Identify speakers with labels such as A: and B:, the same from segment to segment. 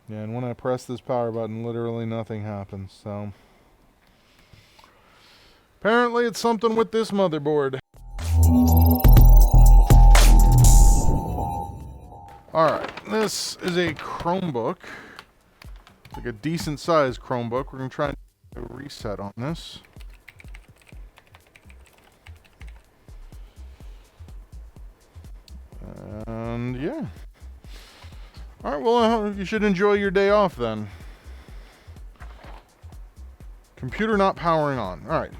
A: Yeah, and when I press this power button, literally nothing happens, so... Apparently it's something with this motherboard. Alright, this is a Chromebook. It's like a decent sized Chromebook. We're going to try and do a reset on this. And yeah. Alright, well, you should enjoy your day off then. Computer not powering on. Alright.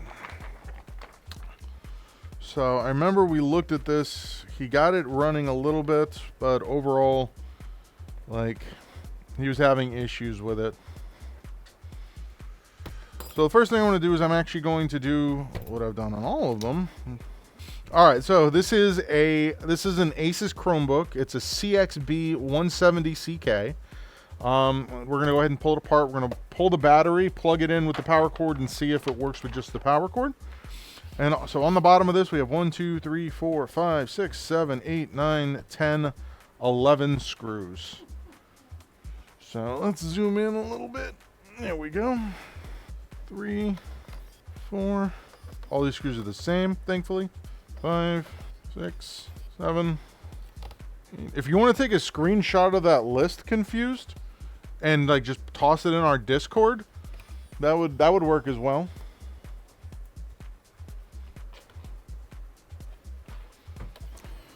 A: So I remember we looked at this. He got it running a little bit, but overall, like, he was having issues with it. So the first thing I want to do is I'm actually going to do what I've done on all of them. All right, so this is an Asus Chromebook. It's a CXB170ck. We're going to go ahead and pull it apart. We're going to pull the battery, plug it in with the power cord, and see if it works with just the power cord. And so on the bottom of this, we have 1, 2, 3, 4, 5, 6, 7, 8, 9, 10, 11 screws. So let's zoom in a little bit. There we go. 3, 4. All these screws are the same, thankfully. 5, 6, 7. 8. If you want to take a screenshot of that list, Confused, and like just toss it in our Discord, that would work as well.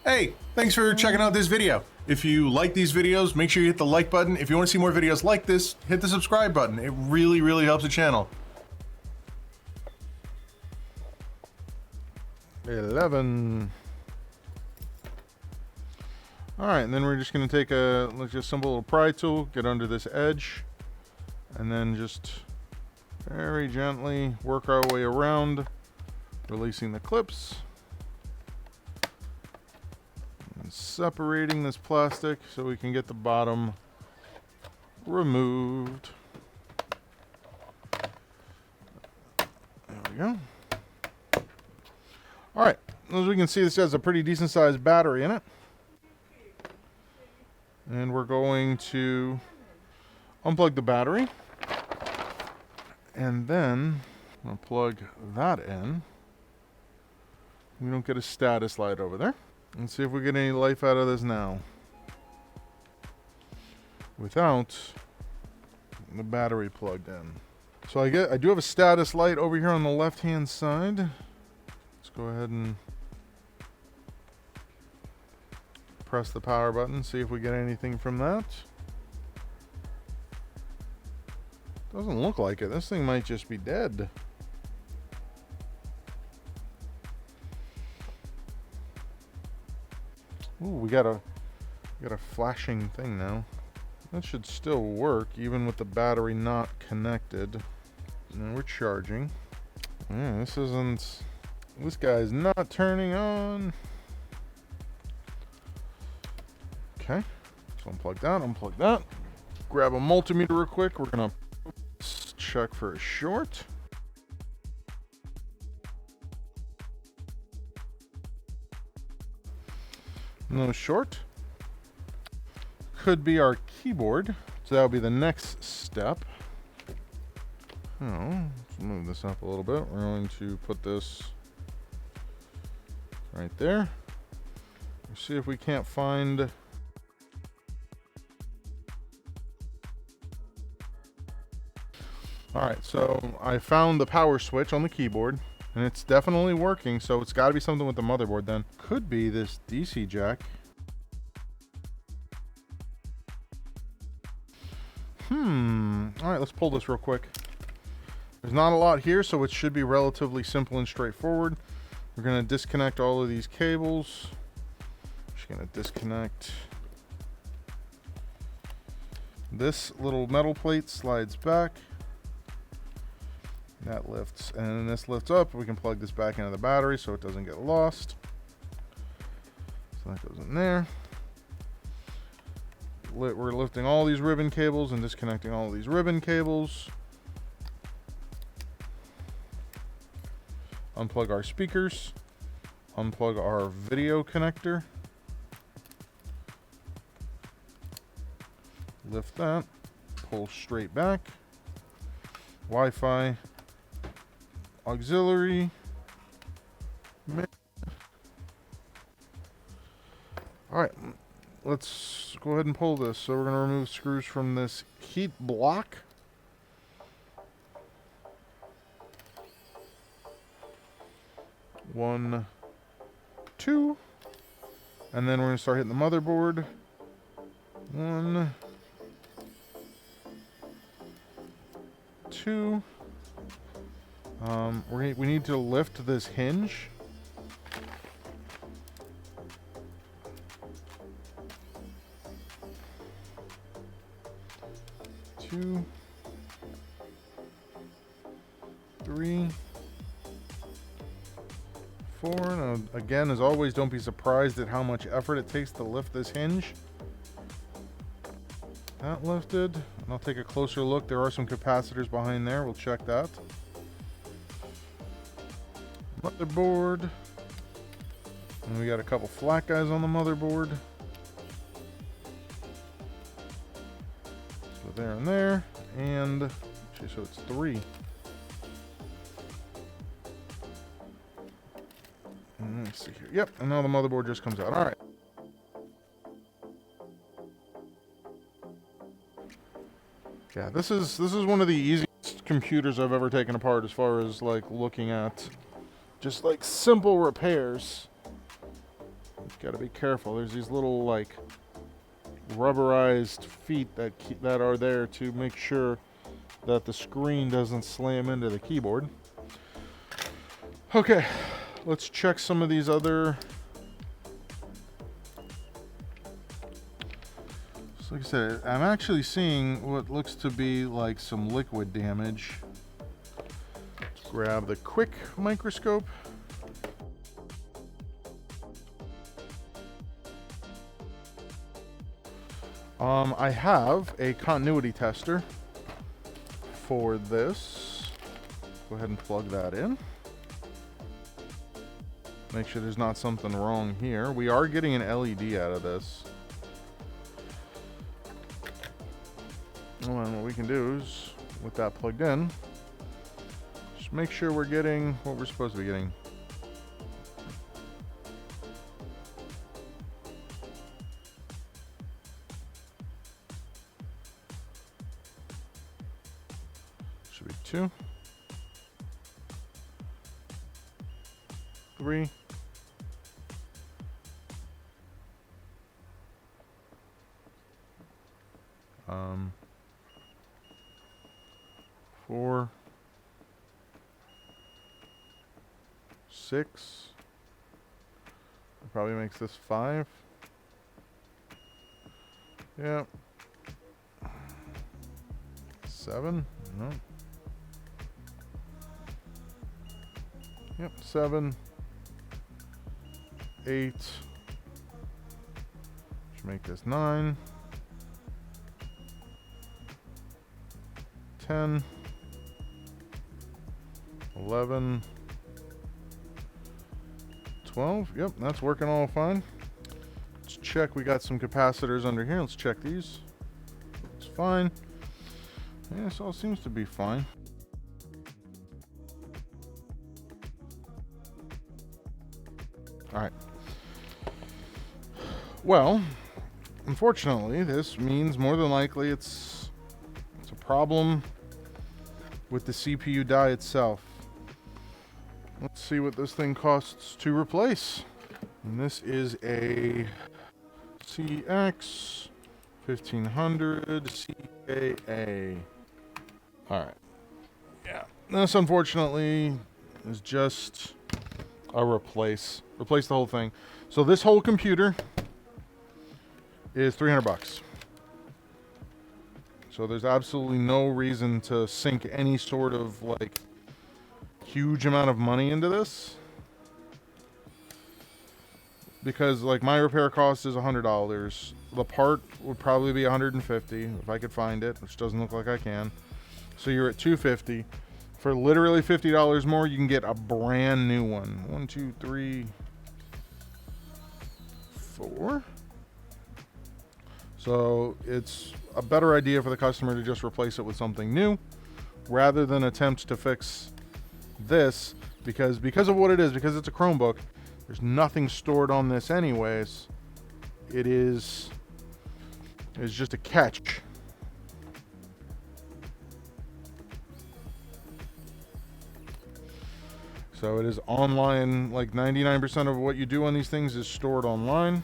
B: Hey, thanks for checking out this video. If you like these videos, make sure you hit the like button. If you want to see more videos like this, hit the subscribe button. It really, really helps the channel.
A: 11. Alright, and then we're just going to take a simple little pry tool, get under this edge, and then just very gently work our way around, releasing the clips. Separating this plastic so we can get the bottom removed. There we go. Alright, as we can see, this has a pretty decent sized battery in it. And we're going to unplug the battery. And then I'm going to plug that in. We don't get a status light over there. Let's see if we get any life out of this now. Without the battery plugged in. So I do have a status light over here on the left-hand side. Let's go ahead and press the power button, see if we get anything from that. Doesn't look like it. This thing might just be dead. Ooh, we got a flashing thing now. That should still work even with the battery not connected. Now we're charging. Yeah, this guy's not turning on. Okay, so unplug that. Grab a multimeter real quick. We're gonna check for a short. No short. Could be our keyboard. So that would be the next step. Oh, let's move this up a little bit. We're going to put this right there. Let's see if we can't find... Alright, so I found the power switch on the keyboard. And it's definitely working, so it's got to be something with the motherboard then. Could be this DC jack. Alright, let's pull this real quick. There's not a lot here, so it should be relatively simple and straightforward. We're going to disconnect all of these cables. Just going to disconnect. This little metal plate slides back. That lifts, and then this lifts up. We can plug this back into the battery so it doesn't get lost. So that goes in there. We're lifting all these ribbon cables and disconnecting all of these ribbon cables. Unplug our speakers. Unplug our video connector. Lift that. pull straight back. Wi-Fi, auxiliary. Alright, let's go ahead and pull this. So we're going to remove screws from this heat block. One, two. And then we're going to start hitting the motherboard. One, two. We need to lift this hinge. Two, three, four. Now, again, as always, don't be surprised at how much effort it takes to lift this hinge. That lifted. And I'll take a closer look. There are some capacitors behind there. We'll check that. Motherboard. And we got a couple flat guys on the motherboard. So there and there. And actually, so it's three. And let's see here. Yep, and now the motherboard just comes out. All right. Yeah, this is one of the easiest computers I've ever taken apart as far as like looking at just like simple repairs. Got to be careful. There's these little like rubberized feet that are there to make sure that the screen doesn't slam into the keyboard. Okay, let's check some of these other. So like I said, I'm actually seeing what looks to be like some liquid damage. Let's grab the quick microscope. I have a continuity tester for this. Go ahead and plug that in. Make sure there's not something wrong here. We are getting an LED out of this. And what we can do is, with that plugged in, just make sure we're getting what we're supposed to be getting. Should be 2, 3. 4, 6. That probably makes this 5. Yeah. 7. No. Yep. 7. 8. Should make this 9. 10. 11, 12. Yep, that's working all fine. Let's check. We got some capacitors under here. Let's check these. It's fine. Yeah, this all seems to be fine. All right. Well, unfortunately, this means more than likely it's a problem with the CPU die itself. Let's see what this thing costs to replace. And this is a CX 1500 CKA. Alright. Yeah. This, unfortunately, is just a replace. Replace the whole thing. So this whole computer is $300. So there's absolutely no reason to sink any sort of like huge amount of money into this, because like my repair cost is $100. The part would probably be $150 if I could find it, which doesn't look like I can. So you're at $250. For literally $50 more, you can get a brand new one. 1, 2, 3, 4. So it's a better idea for the customer to just replace it with something new rather than attempt to fix this, because of what it is, because it's a Chromebook, there's nothing stored on this anyways. It's just a catch. So it is online, like 99% of what you do on these things is stored online.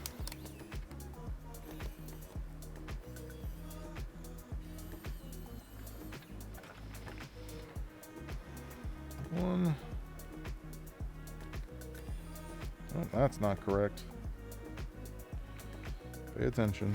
A: Oh, that's not correct. Pay attention.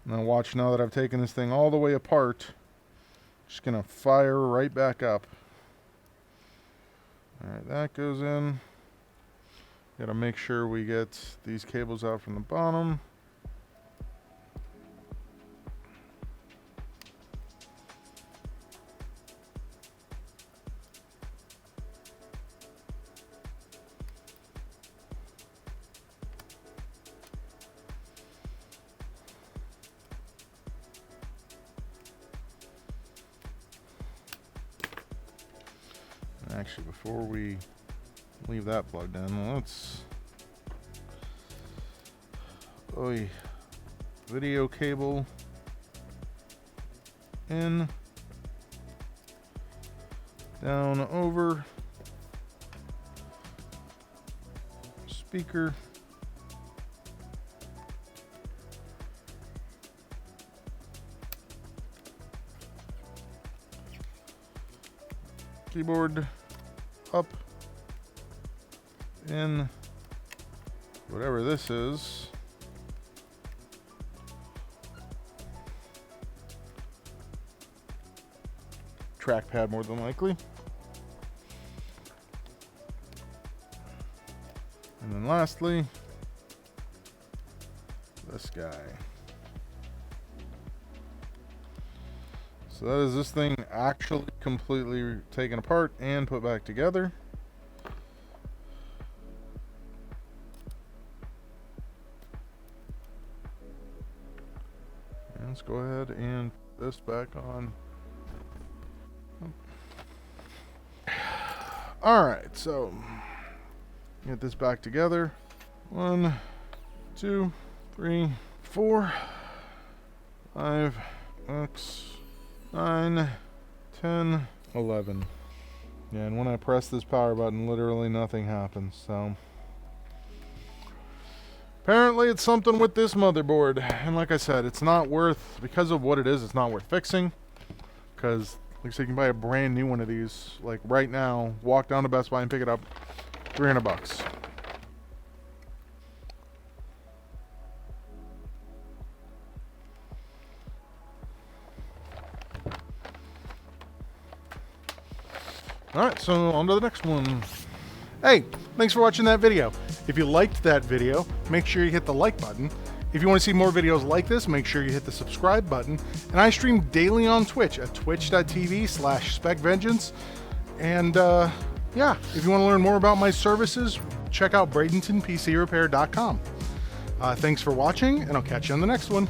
A: Now watch, now that I've taken this thing all the way apart, just gonna fire right back up. Alright, that goes in. Gotta make sure we get these cables out from the bottom. Actually, before we leave that plugged in, let's video cable in, down, over, speaker, keyboard, up, in, whatever this is, trackpad more than likely, and then lastly this guy. So that is this thing actually completely taken apart and put back together. And let's go ahead and put this back on. Alright, so get this back together. 1, 2, 3, 4, 5, 6, 9, 10, 11. Yeah, and when I press this power button, literally nothing happens. So apparently it's something with this motherboard. And like I said, it's not worth, because of what it is, it's not worth fixing. Because like I said, you can buy a brand new one of these like right now, walk down to Best Buy and pick it up, $300. Alright, so on to the next one. Hey, thanks for watching that video. If you liked that video, make sure you hit the like button. If you want to see more videos like this, make sure you hit the subscribe button. And I stream daily on Twitch at twitch.tv/SpecVengeance. And yeah, if you want to learn more about my services, check out Bradenton PC Repair.com. Thanks for watching, and I'll catch you on the next one.